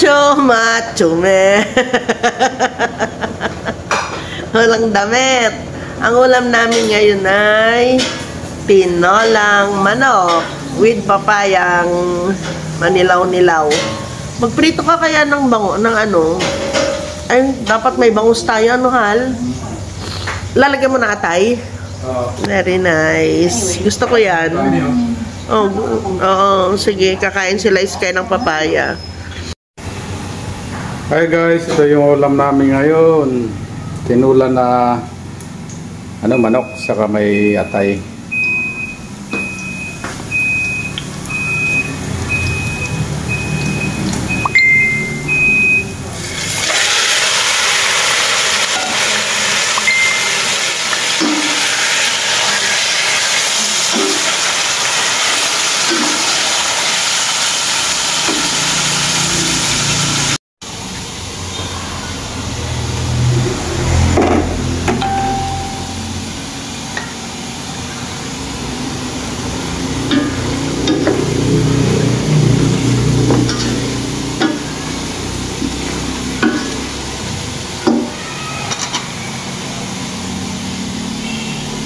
Macho, me. Walang damit. Ang ulam namin ngayon ay tinolang manok with papayang manilaw-nilaw. Magprito ka kaya ng bango, ng ano? Ay, dapat may bangus tayo, ano, Hal? Lalagyan mo na atay? Very nice. Gusto ko yan. Oo, sige. Kakain sila iskay ng papaya. Hi guys, ito yung ulam namin ngayon. Tinula na manok saka may atay.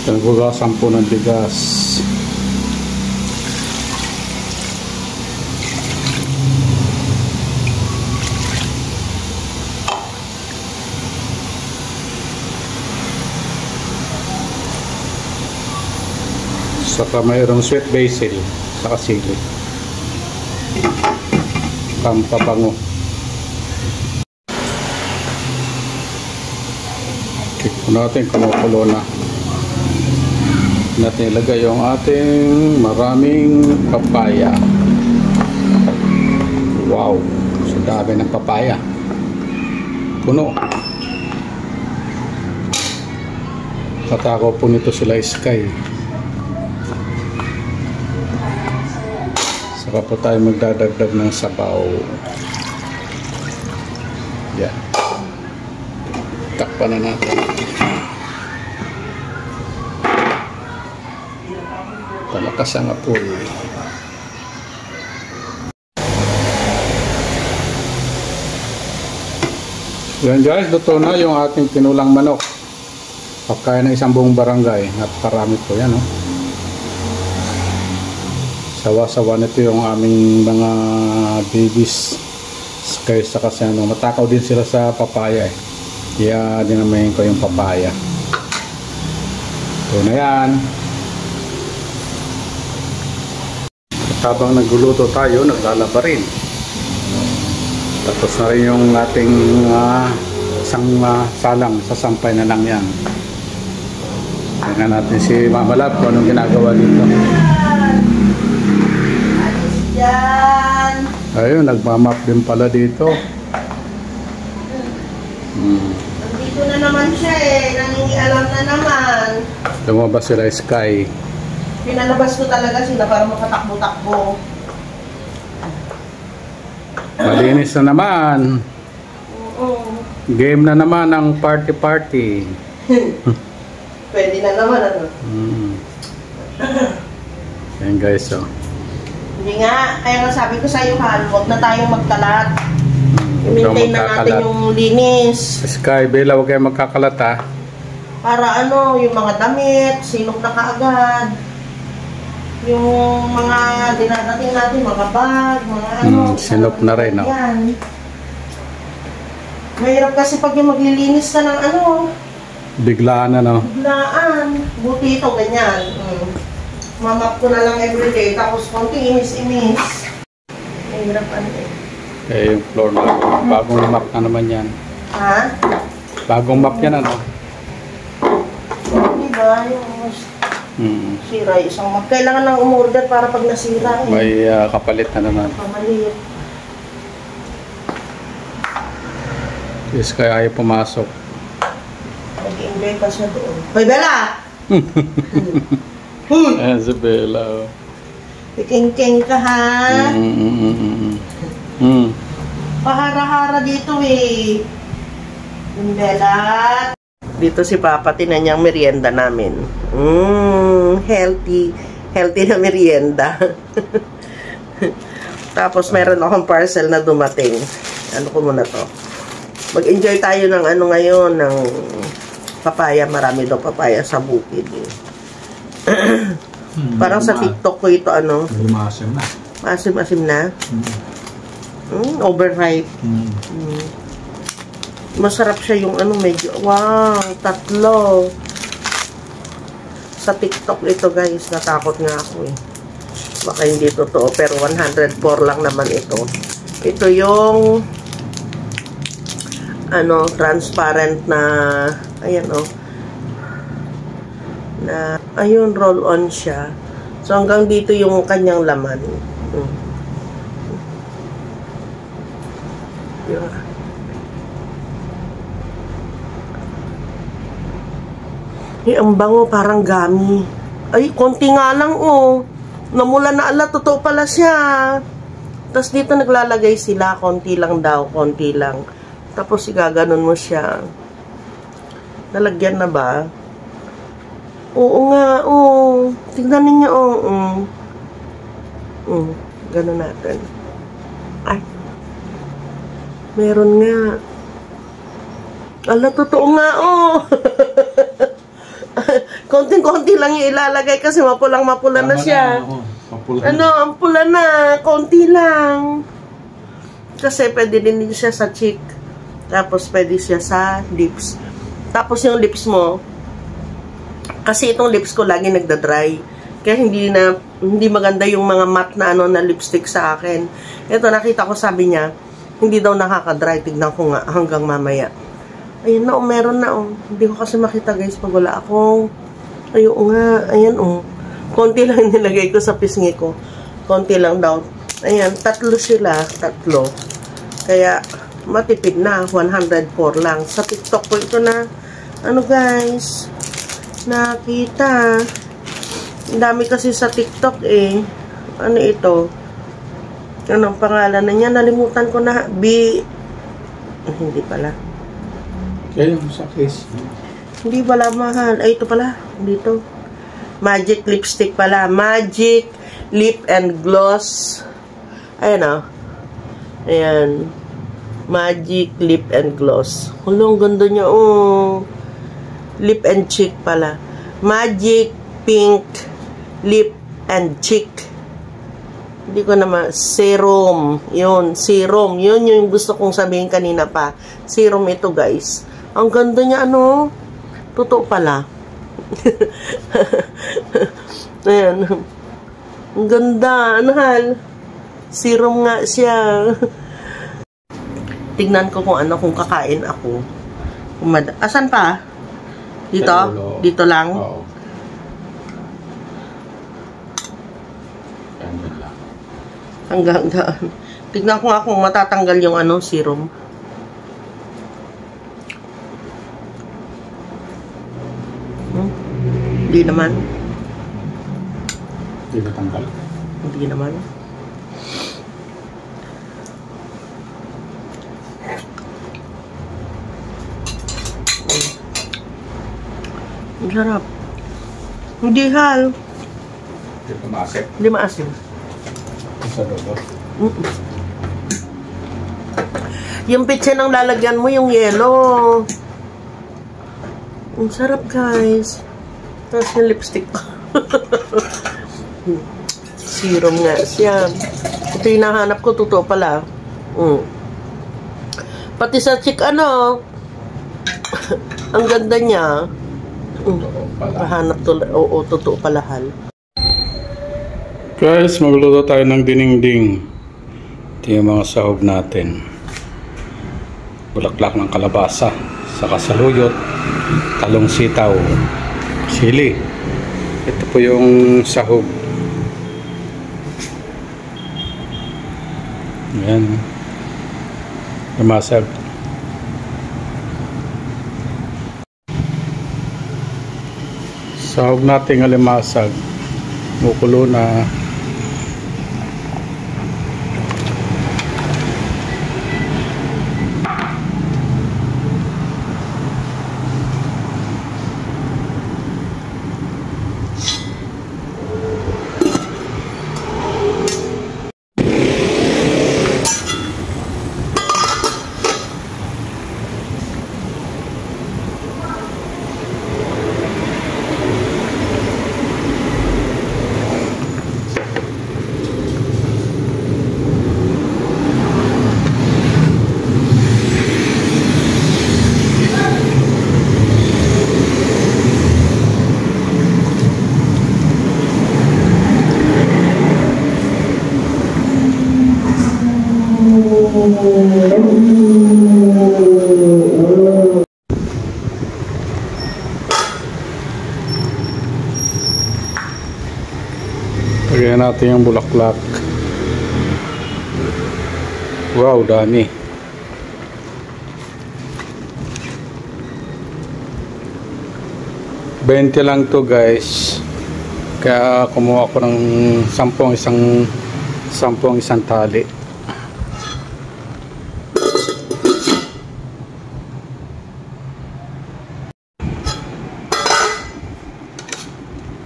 Naghugasan po ng bigas. Saka mayroong sweet basil saka sili. Pampabango. Check po natin kumukulo na. Natin ilagay yung ating maraming papaya. Wow, so dami ng papaya. Puno. Tatako po nito sila iskay. Saka po tayo magdadagdag ng sabaw. Yan. Takpan na natin. Palakas ang apoy. Yan guys, luto na yung ating tinulang manok. Pagkain ng isang buong barangay. Napakarami po yan. Sawa-sawa nito yung aming mga babies. Kaysa kasi matakaw din sila sa papaya. Kaya dinamayin ko yung papaya. Ito na yan. Habang nagluluto tayo, naglalaba rin. Tapos na rin yung ating isang salang, sasampay na lang yan. Tingnan natin si Mama Lab kung anong ginagawa dito. Ayun, nagmamap din pala dito. Nandito na naman siya nangingialam na naman. Lumabas sila Sky. Pinalabas ko talaga sila para makatakbo-takbo. Malinis na naman. Game na naman ang party-party. Pwede na naman, ano? Yan guys, oh. Hindi nga, kaya nga sabi ko sa'yo, Hal, huwag na tayong magkalat. I-maintain na natin yung linis. Sky, Bella, huwag kayo magkakalat, ha? Para ano, yung mga damit, silog na kaagad. Yung mga dinadating natin, mga bag, mga ano. Sinop na rin, no? Yan. Mahirap kasi pag yung maglilinis ka ng ano. Biglaan na, no? Biglaan. Buti ito, ganyan. Mamap ko na lang everyday, tapos konti inis-inis. Mahirap ano eh. Eh, yung floor na. Bagong map na naman yan. Ha? Bagong map yan, ano? Diba? Yung sira isang map. Kailangan lang umorder para pag nasira eh. May kapalit na naman. Pamalit. Yes, kaya ayaw pumasok. Nag-enjoy pa siya doon. Hoy, Bella! Ayan si Bella. Iking-king ka, ha? Pahara-hara dito eh. Yung Bella. Dito si Papa, tinan niyang merienda namin. Healthy. Healthy na merienda. Tapos meron akong parcel na dumating. Ano ko muna to? Mag-enjoy tayo ng ano ngayon, ng papaya. Marami daw papaya sa bukid. Parang sa TikTok ko ito, ano? Lumasim na. Masim-asim na? Overripe. Masarap siya yung ano, medyo, wow, 3. Sa TikTok ito guys, natakot nga ako eh. Baka hindi totoo, pero 104 lang naman ito. Ito yung ano, transparent na, ayan oh, na, ayun, roll on siya. So hanggang dito yung kanyang laman. Yeah. Eh, ang bango, parang gummy. Ay, konti nga lang, oh. Namula na ala, totoo pala siya. Tapos dito naglalagay sila, konti lang daw, konti lang. Tapos igaganon mo siya. Nalagyan na ba? Oo nga, oh. Tignan ninyo, oh. Ganon natin. Ay. Meron nga. Ala, totoo nga, oh. Konting-konti lang yung ilalagay kasi mapulang-mapula na siya. Ano, ang pula na. Konti lang. Kasi pwede din siya sa cheek. Tapos pwede siya sa lips. Tapos yung lips mo, kasi itong lips ko lagi nagda-dry. Kaya hindi maganda yung mga matte na ano na lipstick sa akin. Ito nakita ko, sabi niya, hindi daw nakaka-dry. Tignan ko nga hanggang mamaya. Ayan na, meron na, Hindi ko kasi makita, guys, pag wala akong... Ayun nga, ayan, Konti lang nilagay ko sa pisngi ko. Konti lang daw. Ayan, 3 sila, 3. Kaya, matipid na, 104 lang. Sa TikTok ko ito na, ano, guys, nakita. Ang dami kasi sa TikTok, eh. Ano ito? Anong pangalan na niya? Nalimutan ko na. Hindi pala. Kaya yung sa case. Hindi pala mahal. Ay, ito pala. Dito. Magic lipstick pala. Magic lip and gloss. Ayan o. Ayan. Magic lip and gloss. Hulong ganda niya. Lip and cheek pala. Magic pink lip and cheek. Hindi ko naman. Serum. Yun. Serum. Yun yung gusto kong sabihin kanina pa. Serum ito, guys. Ang ganda niya, ano? Totoo pala. Ayan. Ang ganda. Anahal. Serum nga siya. Tignan ko kung kakain ako. Asan pa? Dito? Dito lang? Oo. Hanggang daan. Tignan ko nga kung matatanggal yung ano, serum. Hindi naman. Hindi natanggal. Hindi naman. Ang sarap. Hindi hal. Hindi maasim. Hindi maasim. Sa dodo. Yung pitsa ng lalagyan mo, yung yellow. Ang sarap, guys. Tapos yung lipstick ko. Serum nga siya. Ito yung nahanap ko, totoo pala. Pati sa chick, ano, ang ganda niya. Nahanap to, oo, totoo pala, hal. Guys, magluto tayo ng dinengding. Ito yung mga sahog natin. Bulaklak ng kalabasa, saka saluyot, talong sitaw, sili. Ito po yung sahog. Ayan. Lumasag. Sahog nating alimasag. Mukulo na. Lagyan natin yung bulaklak. Wow, dami. $20 lang to guys. Kaya kumuha ko ng 10 isang tali.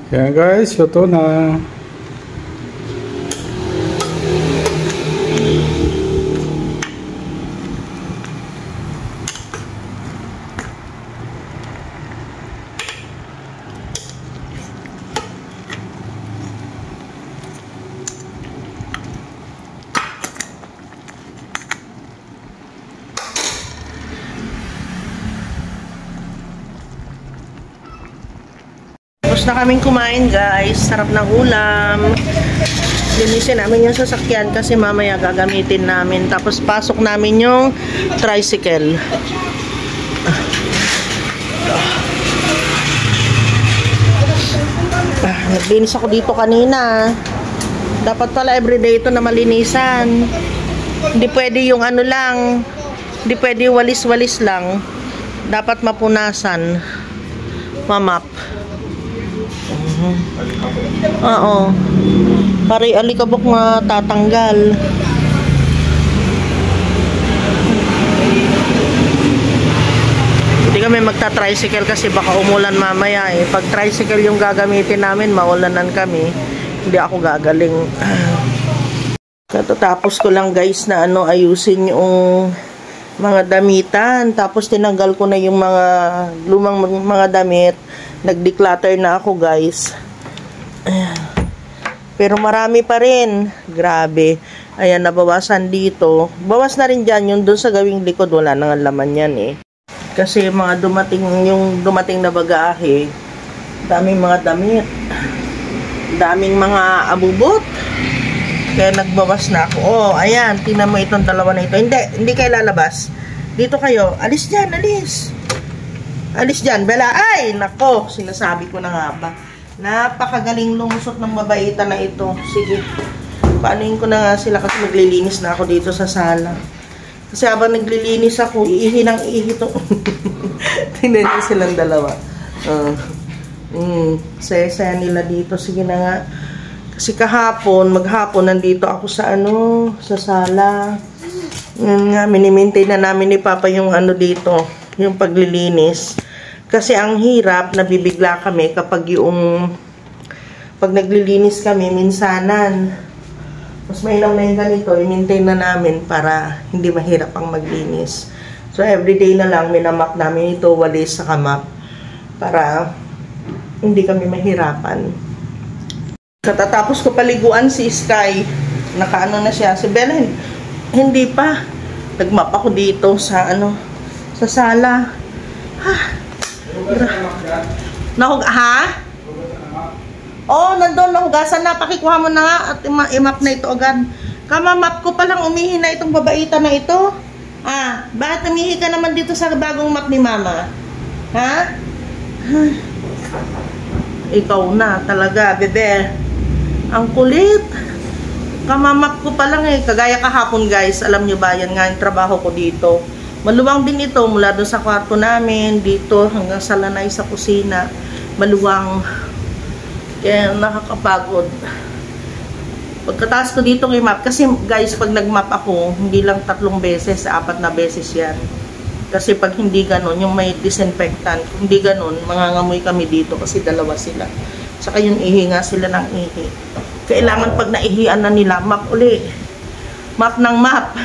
Yan guys, ito na. Tapos na kaming kumain guys. Sarap ng ulam. Linisin namin yung sasakyan kasi mamaya gagamitin namin. Tapos pasok namin yung tricycle. Naglinis ako dito kanina. Dapat pala everyday ito na malinisan. Hindi pwede yung ano lang. Hindi pwede walis-walis lang. Dapat mapunasan. Mamap. Oo. Pare alikabok na tatanggal. Hindi kami magta-tricycle kasi baka umulan mamaya eh. Pag tricycle yung gagamitin namin, maulanan kami. Hindi ako gagaling. Katatapos ko lang guys na ayusin yung mga damitan. Tapos tinanggal ko na yung mga lumang mga damit. Nag-declutter na ako guys. Ayan. Pero marami pa rin. Grabe. Ayan, nabawasan dito. Bawas na rin dyan. Yung doon sa gawing likod, wala nang laman yan eh. Kasi mga dumating na bagahe, daming mga damit. Daming mga abubot. Kaya nagbawas na ako. Oh, ayan. Tingnan mo itong dalawa na ito. Hindi kayo lalabas. Dito kayo. Alis dyan, alis. Alis dyan, Bella. Ay, nako, sinasabi ko na nga ba. Napakagaling lumusot ng babaita na ito. Sige, paanuin ko na nga sila kasi maglilinis na ako dito sa sala. Kasi habang naglilinis ako, iihi ng iihi ito. Tingnan niyo silang dalawa. Saya-saya nila dito. Sige na nga. Kasi maghapon, nandito ako sa sa sala. Nga, minimaintain na namin ni Papa yung dito, yung paglilinis. Kasi ang hirap, nabibigla kami kapag pag naglilinis kami, minsanan. Mas mainam na yung ganito, i-maintain na namin para hindi mahirap ang maglinis. So, everyday na lang, minamap namin ito, walis sa kamap, para hindi kami mahirapan. Katatapos ko paliguan si Sky, nakaano na siya. Si Bella, hindi pa. Nagmap ako dito sa sa sala. Ha? Oh, nandun nahugasan na. Pakikuha mo na nga at i-map na ito agad. Kamamap ko palang umihi na itong babaita na ito. Bakit umihi ka naman dito sa bagong map ni Mama? Ha? Ikaw na talaga, bebe. Ang kulit. Kamamap ko palang eh. Kagaya kahapon guys. Alam nyo ba, yan nga yung trabaho ko dito. Maluwang din ito mula doon sa kwarto namin, dito hanggang sa lanay sa kusina. Maluwang. Kaya nakakapagod. Pagkataas ko dito ng map, kasi guys, pag nagmap ako, hindi lang 3 beses, 4 na beses yan. Kasi pag hindi ganun, yung may disinfectant, kung hindi ganun, mangangamoy kami dito kasi dalawa sila. Saka yung ihi nga sila ng ihi. Kailangan pag naihian na nila, map uli. Map ng map.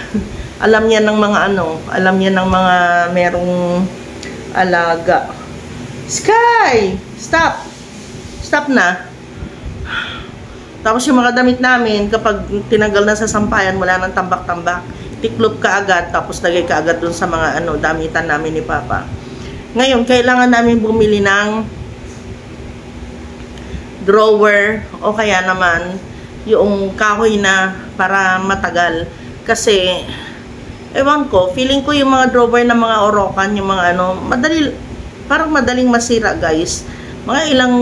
Alam niya ng mga alam niya ng mga merong alaga. Sky! Stop! Stop na. Tapos yung mga damit namin, kapag tinanggal na sa sampayan, wala nang tambak-tambak. Tiklop ka agad, tapos lagay ka agad dun sa mga damitan namin ni Papa. Ngayon, kailangan namin bumili ng drawer o kaya naman yung kahoy na para matagal. Kasi Ewan ko, feeling ko yung mga drawer ng mga Orocan, yung mga ano, parang madaling masira guys. Mga ilang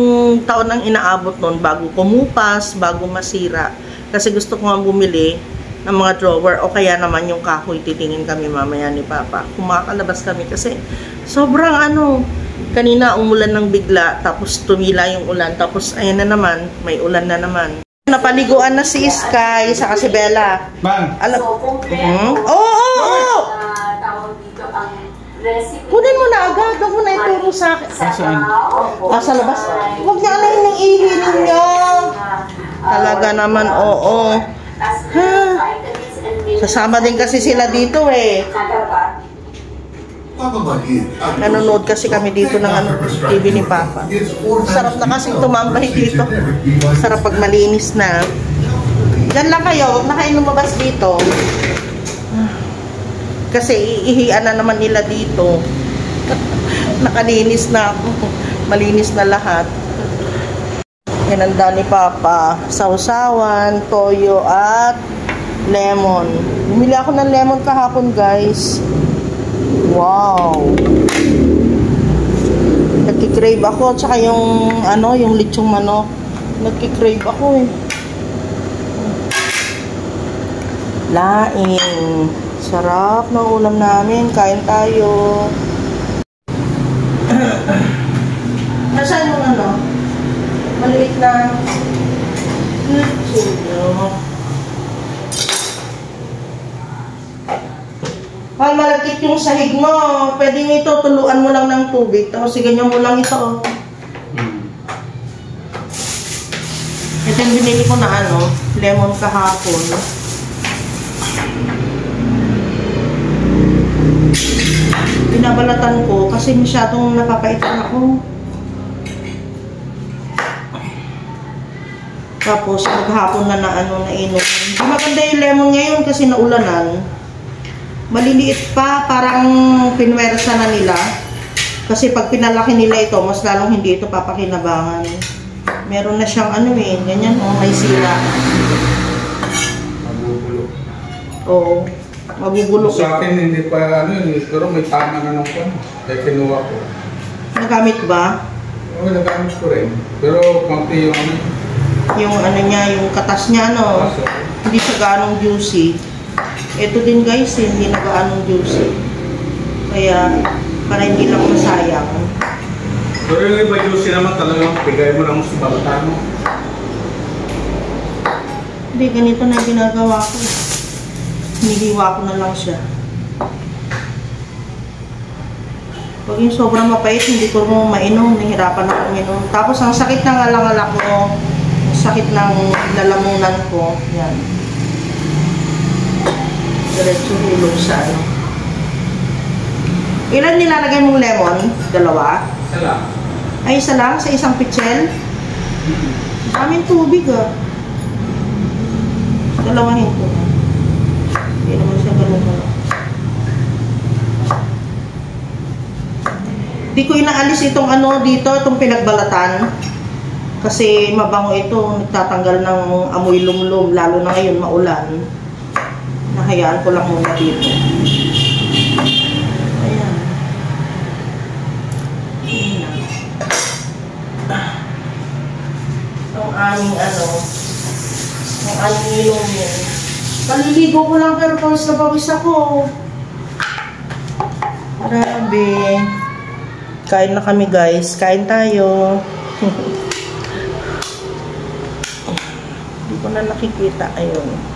taon ang inaabot nun bago kumupas, bago masira. Kasi gusto ko nga bumili ng mga drawer o kaya naman yung kahoy, titingin kami mamaya ni Papa. Kumakalabas kami kasi sobrang ano, kanina umulan ng bigla, tapos tumila yung ulan, tapos ayan na naman, may ulan na naman. Napaliguan na si Sky, saka si Bella. Man! Oo! Tawag dito ang recipe. Kunin mo na agad, huwag mo na ituro sa akin. Saan? Sa labas. Huwag niya anayin ng ihinin niya. Talaga naman, oo. Sasama din kasi sila dito eh. Nanonood kasi kami dito ng TV ni Papa. Sarap na kasi tumambay dito. Sarap pag malinis na. Diyan lang kayo, huwag na kayo lumabas dito. Kasi iihian na naman nila dito. Nakalinis na ako. Malinis na lahat. Hinanda ni Papa. Sausawan, toyo at lemon. Bumili ako ng lemon kahapon guys. Wow. Nagki-crave ako. Tsaka yung ano, yung lechong manok. Nagki-crave ako eh. Laing. Sarap ng ulam namin. Kain tayo. Nasaan yung ano? Maliit na lechon. Pag malagkit yung sahig mo, pwede mo ito, tuluan mo lang ng tubig. Tapos ganyan mo lang ito. Ito yung binili ko na ano, lemon kahapon. Binabalatan ko kasi masyadong napapaitan ako. Tapos maghapon na ano, nainom. Hindi maganda yung lemon ngayon kasi naulanan. Maliliit pa, parang pinwersa na nila. Kasi pag pinalaki nila ito, mas lalong hindi ito papakinabangan. Meron na siyang ano eh, ganyan oh, may sila. Magugulo. Oo, magugulok. Sa akin, hindi pa ano yun, pero may tama na ng pan. Kaya kinuha ko. Nagamit ba? Oo, nagamit ko rin. Pero konti yung ano. Yung ano niya, yung katas niya, ano, hindi siya ganong juicy. Ito din guys, hindi na gaanong juicy. Kaya, para hindi lang masayang. Pero yung iba juicy naman talagang bigay mo lang sa balatan mo. Hindi, ganito na yung ginagawa ko. Hinihiwa ko na lang siya. Pag yung sobrang mapait, hindi ko mo mainom. Nahirapan ako uminom. Tapos ang sakit ng alang-alak ko, ang sakit ng lalamunan ko. Yan. Diretso hulog sa ano. Ilan nilalagay mong lemon? Dalawa? Isa lang. Ay, isa lang? Sa isang pitchel? Daming tubig ah. Dalawahin ko. Hindi naman siya ganun. Di ko inaalis itong ano dito, itong pinagbalatan. Kasi mabango ito, nagtatanggal ng amoy lumlum, lalo na ngayon maulan. Nahayaan ko lang muna dito. Ayan. Ang aming ano, ang aming inumin. Paliligo ko lang pero pawis na pawis ako. Grabe. Kain na kami guys. Kain tayo. Hindi ko na nakikita. Ayun.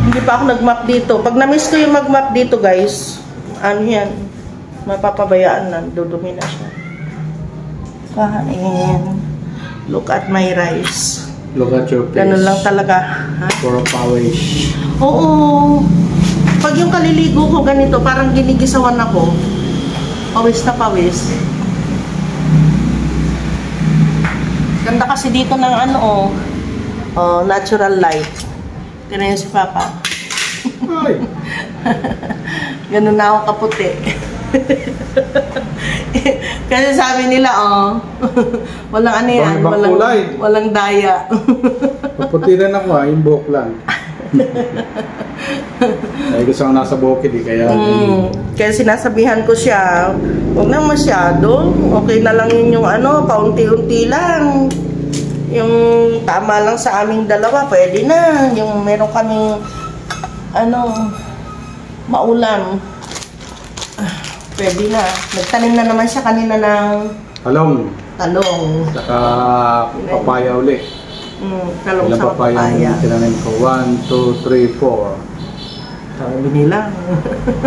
Hindi pa ako nag-map dito. Pag na-miss ko yung mag-map dito guys, ano yan, mapapabayaan na, dudumi na siya. Kain. Look at my rice. Look at your face. Ganun lang talaga. Ha? For a pawish. Oo. Pag yung kaliligo ko ganito, parang ginigisawan ako. Pawis na pawis. Ganda kasi dito ng ano natural light. Tingnan niyo si Papa. Ay! Ganun na ako kaputi. Kasi sabi nila, walang ano yan, Ibang kulay. walang daya. Maputi rin ako yung buhok lang. Ay gusto ko nasa bukid kaya Kaya sinasabihan ko siya, huwag na masyado, okay na lang yun yung paunti-unti lang. Yung tama lang sa aming dalawa, pwede na. Yung meron kaming, maulam. Pwede na. Nagtanim na naman siya kanina ng talong. Saka papaya uli. Talong Ilang sa papaya papaya. yung tinanim ko? 1, 2, 3, 4. Sabi nila.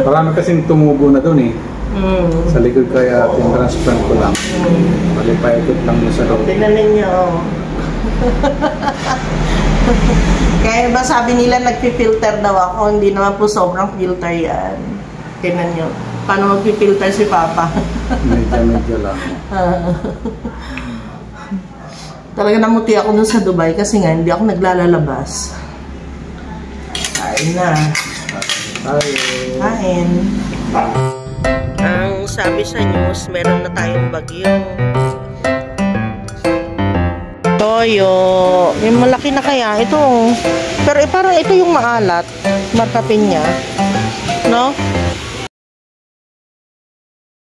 Marami kasing tumubo na doon sa likod kaya tin-transplant ko lang. Bali pa ikot lang mo sa loob. Tingnan ninyo. Kaya ba sabi nila nagpi-filter daw ako, hindi naman po sobrang filter yan. Tingnan nyo. Paano magpi-filter si Papa? Medyo lang. Talaga namuti ako dun sa Dubai kasi nga hindi ako naglalabas. Kain na. Kain. Ang sabi sa news, meron na tayong bagyo. Toyo. Yung malaki na kaya. Ito. Pero parang ito yung maalat. Matapin niya. No?